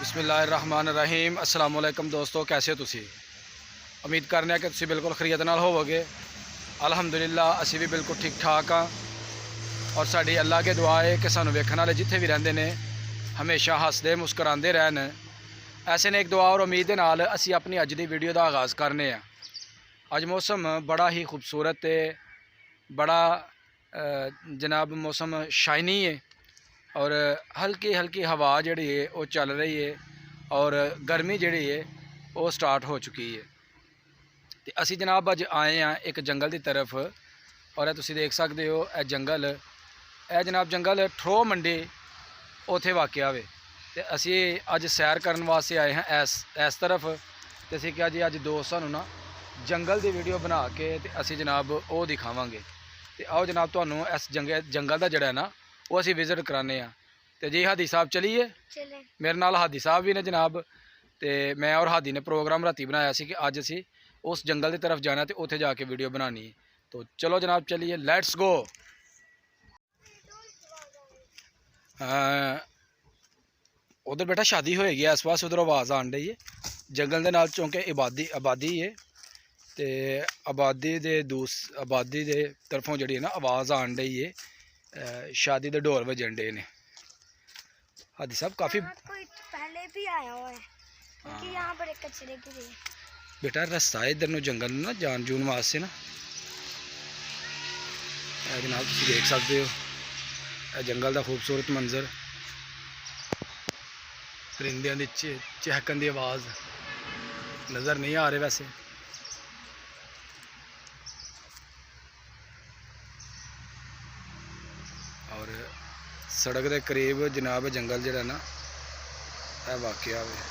बिस्मिल्लाहिर्रहमानिर्रहीम अस्सलाम वालेकुम दोस्तों, कैसे हो तुसी? उम्मीद करने कि तुसी बिल्कुल खरीत नाल होवोगे। अल्हम्दुलिल्लाह असी भी बिल्कुल ठीक ठाक हाँ और साड़ी अल्लाह के दुआ है कि सानू वेखण वाले जिथे भी रहिंदे ने हमेशा हसदे मुस्कुराते रहन। ऐसे ने एक दुआ और उम्मीद के नाल असी अपनी अज की वीडियो का आगाज़ करने। अज मौसम बड़ा ही खूबसूरत है, बड़ा जनाब मौसम शाइनी है और हल्की हल्की हवा जी है वो चल रही है और गर्मी जी है वो स्टार्ट हो चुकी है। तो असी जनाब अज आए हैं एक जंगल की तरफ और तुसी देख सकते हो यह जंगल, यह जनाब जंगल ठरो मंडी उत्थे वाकया वे। तो असी अज सैर करने वास्ते आए हैं इस तरफ। तो असी क्या जी अज दोस्त सानू ना जंगल की वीडियो बना के तो असी जनाब वो दिखावांगे। तो आओ जनाब तुहानू इस जंगल का जड़ा ना वो असी विजिट कराने। तो जी हादी साहब चलिए, मेरे नाल हादी साहब भी ने जनाब। तो मैं और हादी ने प्रोग्राम राती बनाया सी कि अज असी उस जंगल की तरफ जाना तो उत्थे जाके वीडियो बनानी है। तो चलो जनाब चलिए, लैट्स गो। उधर बेटा शादी होएगी इस पास, उधर आवाज़ आन रही है। जंगल के नाल चौंके आबादी है तो आबादी के तरफों जी ना आवाज़ आन रही है, शादी के ढोल बजन डे ने। हादी साहब काफ़ी कोई पहले भी आया हुआ है क्योंकि यहाँ बड़े कचरे गिरे। बेटा रास्ता है इधर जंगल ना जान जून वास्ते ना। जनाब तुम देख सकते हो जंगल का खूबसूरत मंजर, परिंदियों की चहकन की आवाज़ नज़र नहीं आ रही वैसे। और सड़क के करीब जनाब जंगल जरा ना यह वाकया है।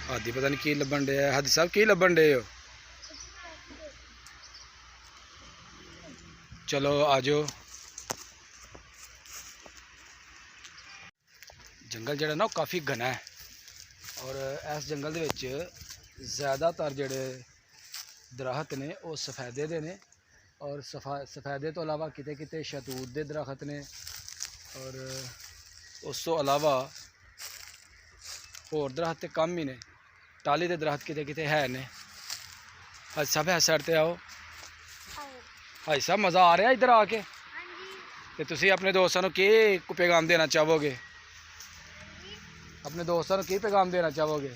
हादी पता नहीं की लभन डे है। हादी साहब की लभन डे हो? चलो आ जाओ। जंगल जरा ना काफ़ी घना है और इस जंगल के ज़्यादातर जड़े दरख्त ने वो सफेदे दे ने और सफेदे तो अलावा किते किते शतूत दे दरख्त ने और उस तो अलावा होर दरख्त तो कम ही ने। टाली दे दरख्त किते किते है ने। हाजी साहब है साइड ते आओ। हाजी साहब मज़ा आ रहा इधर आके? तो तुसी अपने दोस्तों को की पैगाम देना चाहोगे? अपने दोस्तों को की पैगाम देना चाहोगे?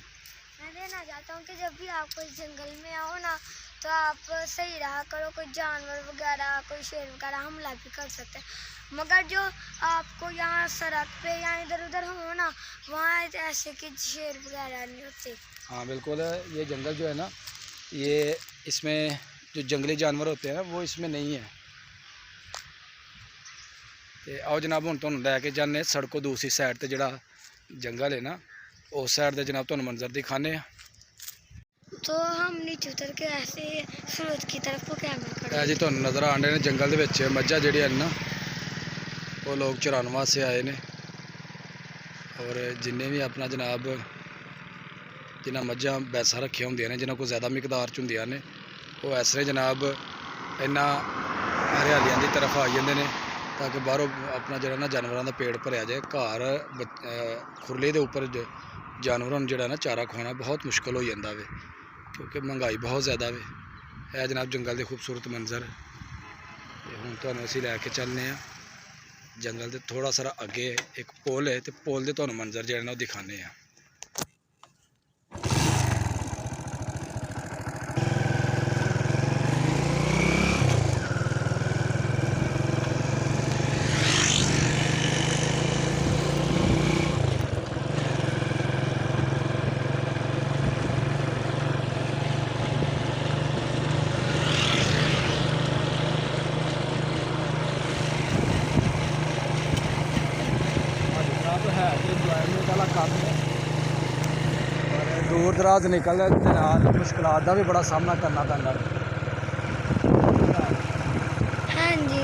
मैं देना चाहता हूँ कि जब भी आप कोई जंगल में आओ ना तो आप सही रहा करो। कोई जानवर वगैरह, कोई शेर वगैरह हमला भी कर सकते हैं, मगर जो आपको यहाँ सड़क पे या इधर उधर हो ना वहाँ ऐसे कि शेर वगैरह नहीं होते। हाँ बिल्कुल, ये जंगल जो है ना ये इसमें जो जंगली जानवर होते हैं ना वो इसमें नहीं है। तो आओ जनाब हम तुहानू लैके जाने सड़कों दूसरी साइड ते जड़ा जंगल है ना उस साइड ते जनाब तुहानू मंजर दिखाने। तो हम नीचे उतर के ऐसे सूरज की तरफ को कैमरा कर जी तुहानू नज़र आने ने जंगल के मझां जिहड़ियां ना वो लोग चराने वास्ते आए ने और जिन्हें भी अपना जनाब जिन्हें मझां भैंसा रखिया होंदियां ने जिन्हों को ज़्यादा मिकदार च होंदियां ने वो इस तरह जनाब इन्ना हरियालियां की तरफ आ जाते हैं ताकि बाहरों अपना जरा ना जानवरों का पेट भरया जाए। घर खुरली के उपर जानवरों जो ना चारा खुआना बहुत मुश्किल हो जाता है क्योंकि महंगाई बहुत ज़्यादा है। यह जनाब जंगल के खूबसूरत मंजर हूँ तो असी लैके चलने जंगल के थोड़ा सारा अगे एक पुल है तो पुल के तुहानू मंजर जो ना दिखाने। दूर दराज निकलने के नाल मुश्किलात का भी बड़ा सामना करना पैंदा। हाँ जी।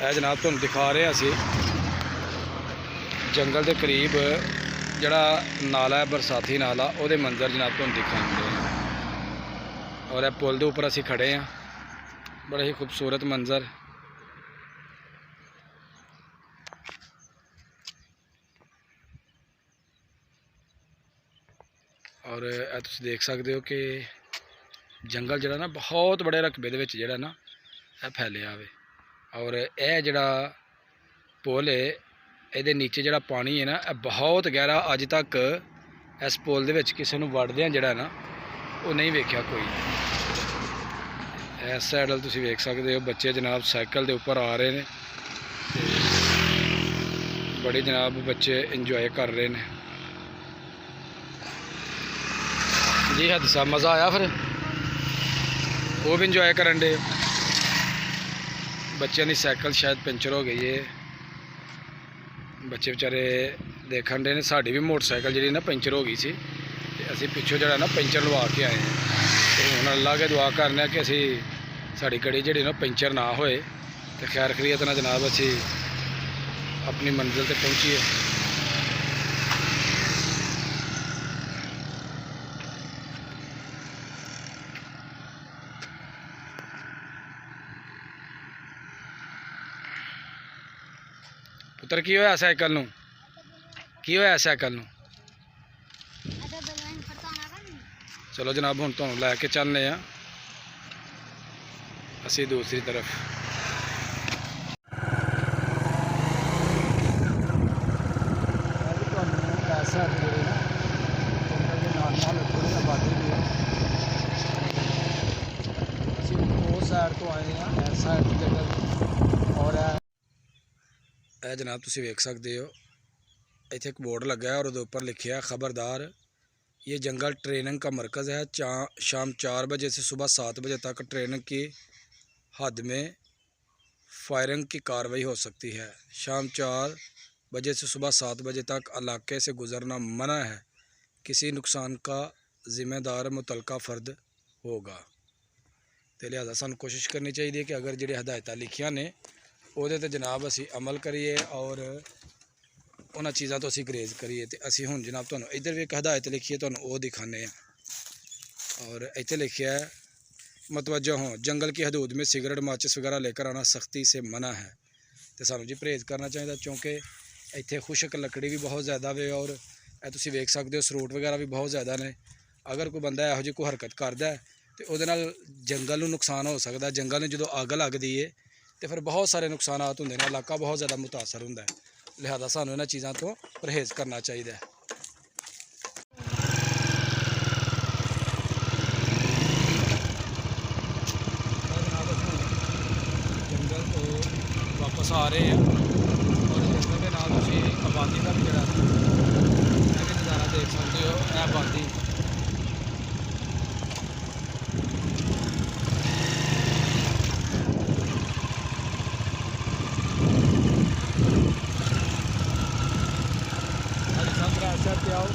ਇਹ ਜਨਾਬ ਤੁਹਾਨੂੰ ਦਿਖਾ ਰਹੇ ਹਾਂ ਅਸੀਂ ਜੰਗਲ ਦੇ ਕਰੀਬ ਜਿਹੜਾ ਨਾਲਾ ਹੈ ਬਰਸਾਤੀ ਨਾਲਾ, ਉਹਦੇ ਮੰਜ਼ਰ ਜਨਾਬ ਤੁਹਾਨੂੰ ਦਿਖਾਉਂਦੇ ਹਾਂ। ਔਰ ਇਹ ਪੁਲ ਦੇ ਉੱਪਰ ਅਸੀਂ ਖੜੇ ਹਾਂ, ਬੜਾ ਹੀ ਖੂਬਸੂਰਤ ਮੰਜ਼ਰ। ਔਰ ਇਹ ਤੁਸੀਂ ਦੇਖ ਸਕਦੇ ਹੋ ਕਿ ਜੰਗਲ ਜਿਹੜਾ ਨਾ ਬਹੁਤ ਬੜੇ ਰਕਬੇ ਦੇ ਵਿੱਚ ਜਿਹੜਾ ਨਾ ਇਹ ਫੈਲਿਆ ਹੋਵੇ। ਔਰ ਇਹ ਜਿਹੜਾ ਪੁਲ ਹੈ, ਇਹਦੇ ਨੀਚੇ ਜਿਹੜਾ ਪਾਣੀ ਹੈ ਨਾ, ਇਹ ਬਹੁਤ ਗਹਿਰਾ। ਅੱਜ ਤੱਕ ਇਸ ਪੁਲ ਦੇ ਵਿੱਚ ਕਿਸੇ ਨੂੰ ਵੜਦਿਆਂ ਜਿਹੜਾ ਨਾ ਉਹ ਨਹੀਂ ਵੇਖਿਆ ਕੋਈ। ਇਸ ਸਾਈਡ ਵੱਲ ਤੁਸੀਂ ਵੇਖ ਸਕਦੇ ਹੋ ਬੱਚੇ ਜਨਾਬ ਸਾਈਕਲ ਦੇ ਉੱਪਰ ਆ ਰਹੇ ਨੇ ਤੇ ਬੜੇ ਜਨਾਬ ਬੱਚੇ ਇੰਜੋਏ ਕਰ ਰਹੇ ਨੇ जी। हादसा मज़ा आया फिर वो भी इंजॉय करन दे। बच्चों की साइकिल शायद पंचर हो गई है, बच्चे बेचारे देखन दे ने। साड़ी भी मोटरसाइकिल जी ना पंचर हो गई सी, असी पिछों जरा ना पंचर लवा के आए हैं। तो हुण अल्लाह के दुआ करने कि असी साड़ी गड्डी जी ना पंचर ना होए तो खैर खरीयत ना जनाब असी अपनी मंजिल तक पहुँचीए। पुत्र की होया साइकिल नूं, की होया साइकिल नूं? चलो जनाब हुण तुहानूं लैके चलने आ असी दूसरी तरफ। साइड तो आए हैं इस साइड जंगल और ਇਹ जनाब तुसी वेख सकते हो इत्थे एक बोर्ड लगा है और उहदे उपर लिखा है खबरदार ये जंगल ट्रेनिंग का मरकज़ है। शाम 4 बजे से सुबह 7 बजे तक ट्रेनिंग की हद में फायरिंग की कार्रवाई हो सकती है। शाम 4 बजे से सुबह 7 बजे तक इलाके से गुजरना मना है। किसी नुकसान का जिम्मेदार मुतलका फ़र्द होगा। तो लिहाजा सानू कोशिश करनी चाहिए कि अगर जिहड़ी हदायतां लिखियां ने ਉਹਦੇ ਤੇ ਜਨਾਬ ਅਸੀਂ अमल करिए और उन्होंने चीज़ों तो असी ग्रेज करिए। तो असी हुण जनाब तुहानूं इधर भी एक हदायत लिखी है, तुहानूं वो दिखाने हैं। और इत्थे लिखा है मतवज्जो हों, जंगल की हदूद में सिगरेट माचिस वगैरह लेकर आना सख्ती से मना है। तो सानूं जी परहेज़ करना चाहिए क्योंकि इत्थे खुश्क लकड़ी भी बहुत ज़्यादा वे और तुसीं वेख सकते हो सरूट वगैरह भी बहुत ज़्यादा ने। अगर कोई बंदा इहो जी कोई हरकत करदा है तो उहदे नाल जंगल नूं नुकसान हो सकदा। जंगल नूं जदों अग लगदी है तो फिर बहुत सारे नुकसानात होंदे ने, इलाका बहुत ज़्यादा मुतासर होंदा है। लिहाजा सानूं इन्हां चीज़ों तो परहेज़ करना चाहिए। जंगल तो वापस आ रहे हैं और जंगल के नाल तुसीं आबादी का भी जिहड़ा नज़ारा देख सकते हो। यह आबादी पे आओ।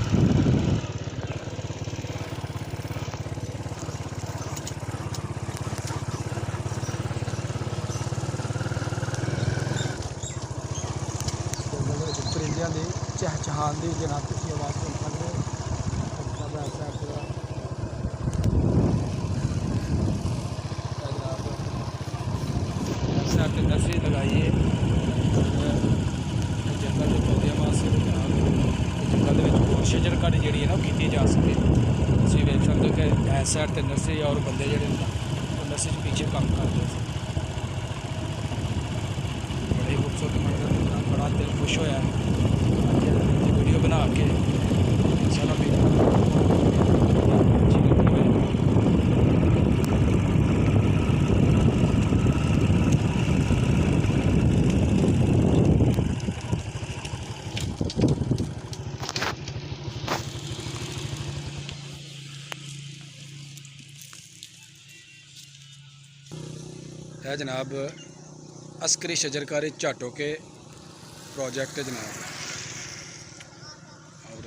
परिंदियां दी चहचहान दी जनाब तुसीं आवाज़ सुन सकदे हो। जनाब नर्सरी लगाइए जंगल के पौधे वास्ते जनाब जंगल के शजरकारी जी है ना की जा सके। तुम वेख सकते हो कि इस साइड पर नर्सरी और बंदे जोड़े नर्सरी पीछे काम करते हैं। बड़ी खूबसूरत मंजर, बड़ा दिल खुश होया वीडियो बना के सारा भी है जनाब अस्करी शजरकारी झाटों के प्रोजेक्ट है जनाब। और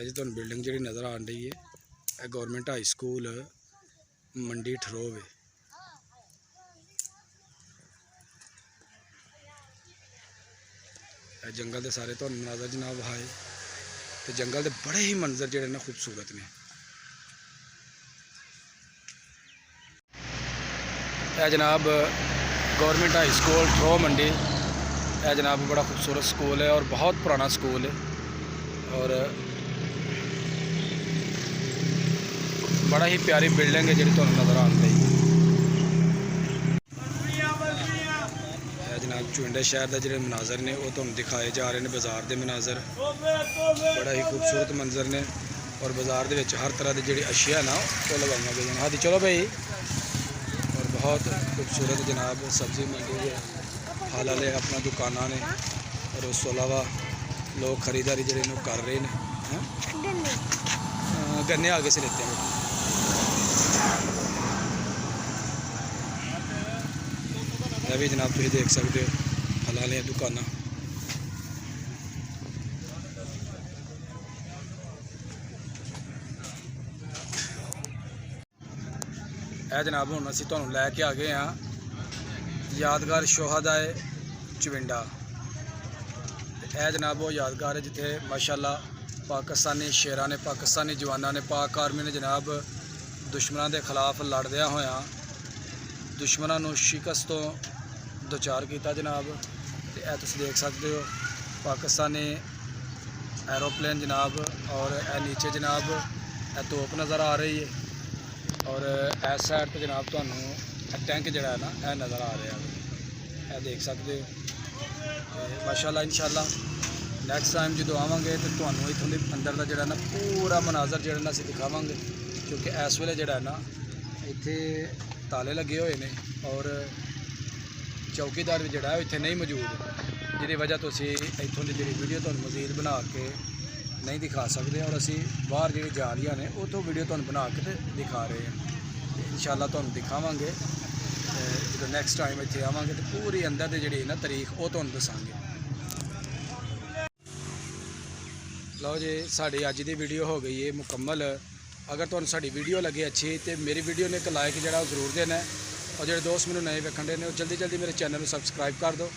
ਇਹ ਜੀ ਤੁਹਾਨੂੰ ਬਿਲਡਿੰਗ ਜਿਹੜੀ ਨਜ਼ਰ ਆਉਣ ਡਈ ਹੈ, ਇਹ ਗਵਰਨਮੈਂਟ ਹਾਈ ਸਕੂਲ ਮੰਡੀ ਠਰੋਵੇ। ਇਹ ਜੰਗਲ ਦੇ ਸਾਰੇ ਤੁਹਾਨੂੰ ਮਨਾਜ਼ਰ ਜਨਾਬ ਵਿਖਾਏ, ਤੇ ਜੰਗਲ ਦੇ ਬੜੇ ਹੀ ਮੰਜ਼ਰ ਜਿਹੜੇ ਨੇ ਖੂਬਸੂਰਤ ਨੇ। ਇਹ जनाब गवर्नमेंट हाई स्कूल ठरो मंडी, यह जनाब बड़ा खूबसूरत स्कूल है और बहुत पुराना स्कूल है और बड़ा ही प्यारी बिल्डिंग है जी नज़र आती है। जनाब चुंडे शहर के जोड़े मनाजर ने वो तुहानू दिखाए जा रहे हैं, बाज़ार के मनाजर बड़ा ही खूबसूरत मंजर ने और बाज़ार के हर तरह की जी अशिया ना वो लगाई गई हैं। हाँ जी चलो भाई, और बहुत खूबसूरत जनाब सब्ज़ी मंडी है, हाल वाले अपना दुकाना ने और उस तो अलावा लोग खरीदारी जी कर रहे हैं। गन्ने आगे से लेते हैं। यह भी जनाब तुम देख सकते हो फल वाली दुकाना। यह जनाब हुण असीं तुहानूं लैके आ गए हाँ यादगार शोहदाए चविंडा। यह जनाब वो यादगार है जिथे माशाअल्लाह पाकिस्तानी शेरां ने, पाकिस्तानी जवानों ने, पाक आर्मी ने जनाब दुश्मनों के खिलाफ लड़दिया होया दुश्मनों को शिकस्त तो दोचार किया जनाब। तो यह तुम देख सकते हो पाकिस्तानी एरोप्लेन जनाब, और यह नीचे जनाब यह तोप नज़र आ रही है और इस साइड पर जनाब तुहानू टैंक जड़ा है ना यह नज़र आ रहा है, यह देख सकते हो। माशाअल्लाह इंशाअल्लाह नैक्सट टाइम जो आवांगे तो तुहानू इत्थों दे अंदर का जड़ा ना पूरा मनाजर जड़ा ना असीं दिखावांगे, क्योंकि इस वेले जड़ा ना इत्थे ताले लगे हुए हैं और चौकीदार भी जड़ा इत्थे नहीं मौजूद, जिहदी वजह तो असीं इत्थों की जी वीडियो तुहानू मजीद बना के नहीं दिखा सकते और असी बाहर जी जालियां ने उतो वीडियो तुहानू बना के ते दिखा रहे हैं। इंशाअल्लाह तुहानू दिखावांगे जो नैक्सट टाइम इत्थे आवांगे तो पूरी अंदर की जी ना तारीख वो तुहानू दसांगे। लो जी साड़ी अज की वीडियो हो गई है मुकम्मल। अगर तुहानू साड़ी वीडियो लगे अच्छी तो मेरी वीडियो ने एक लाइक जरा जरूर देना है और जो दोस्त मैंने नए वेखण दे ने जल्दी जल्दी मेरे चैनल को सबसक्राइब कर दो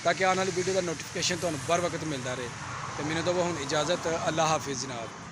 ताकि आने वाली वीडियो का नोटिफिकेशन तुहानू बर वक्त मिलता रहे। तो मैंने दो हुण इजाज़त, अल्लाह हाफिज़ जनाब।